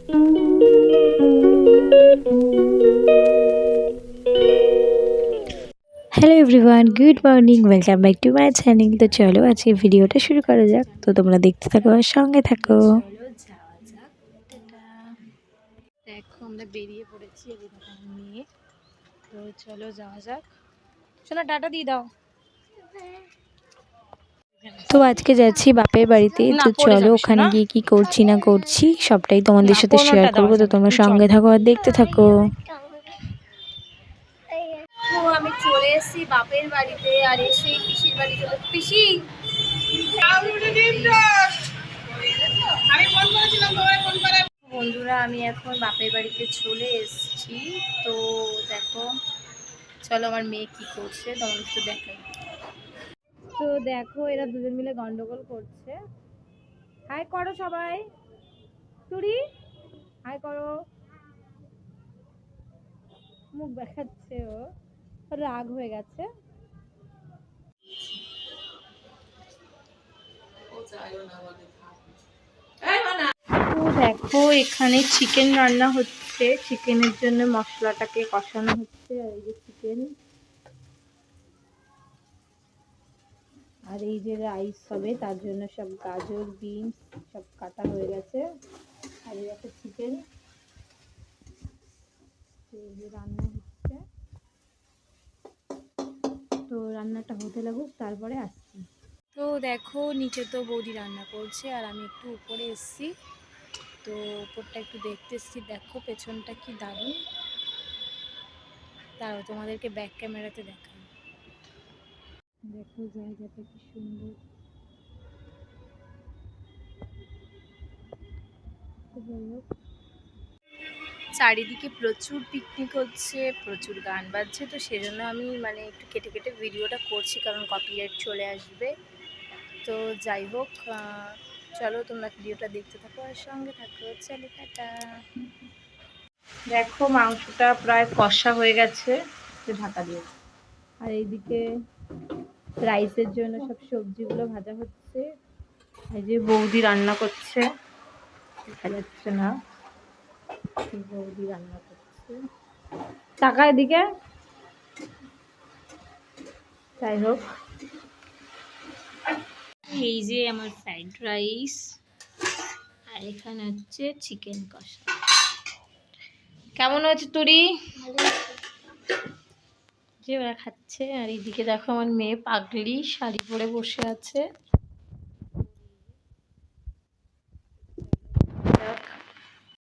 Hello everyone, good morning, welcome back to my channel. তো চলো আজকে ভিডিওটা শুরু করা যাক। তো তোমরা দেখতে থাকো আর সঙ্গে থাকো। চলো যাওয়া যাক। দেখো আমরা বেরিয়ে পড়েছি, এরকম নিয়ে। তো চলো যাওয়া যাক। চলো টাটা দিয়ে দাও। তো আজকে যাচ্ছি বাপের বাড়িতে। তো চলো ওখানে গিয়ে কি করছি না করছি সবটাই তোমাদের সাথে শেয়ার করবো। তো তোমরা সঙ্গে থাকো আর দেখতে থাকো। তো আমি চলে এসেছি বাপের বাড়িতে, আর এসে পিসির বাড়ি চলে পিসি বন্ধুরা, আমি এখন বাপের বাড়িতে চলে এসেছি। তো দেখো, চলো আমার মেয়ে কি করছে তোমাদের একটু দেখাই। তো দেখো এরা দুজন মিলে গন্ডগোল করছে। হাই করো সবাই, তুরি হাই করো। মুখ দেখাচ্ছে, ও রাগ হয়ে গেছে। তো দেখো এখানে চিকেন রান্না হচ্ছে, চিকেনের জন্য মশলাটাকে কষানো হচ্ছে। আর এই যে চিকেন, আর এই যে রাইস হবে তার জন্য সব গাজর বিনস সব কাটা হয়ে গেছে। আর এই একটা চিকেন রান্না হচ্ছে। তো রান্নাটা হতে লাগুক, তারপরে আসছি। তো দেখো নিচে তো বৌদি রান্না করছে, আর আমি একটু উপরে এসছি। তো উপরটা একটু দেখতে এসছি। দেখো পেছনটা কি দারুণ। তাও তোমাদেরকে ব্যাক ক্যামেরাতে দেখাই। দেখো জায়গাটা কি সুন্দর। চারিদিকে প্রচুর পিকনিক হচ্ছে, প্রচুর গান বাজছে। তো সেজন্য আমি একটু কেটে কেটে ভিডিওটা করছি, কারণ কপিরাইট চলে আসবে। তো যাই হোক, চলো তোমরা ভিডিওটা দেখতে থাকো আর সঙ্গে থাকো। চলো টাটা। দেখো মাংসটা প্রায় কষা হয়ে গেছে, ঢাকা দিয়ে। আর এইদিকে রাইসের জন্য সব সবজিগুলো ভাজা হচ্ছে। এই যে বৌদি রান্না করছে, দেখা যাচ্ছে না, বৌদি রান্না করছে। টাকা এদিকে। যাই হোক, এই যে আমার ফ্রাইড রাইস, আর এখানে হচ্ছে চিকেন কষা। কেমন হয়েছে তুরি? যে ওরা খাচ্ছে। আর এইদিকে দেখো আমার মেয়ে পাগলি শাড়ি পরে বসে আছে।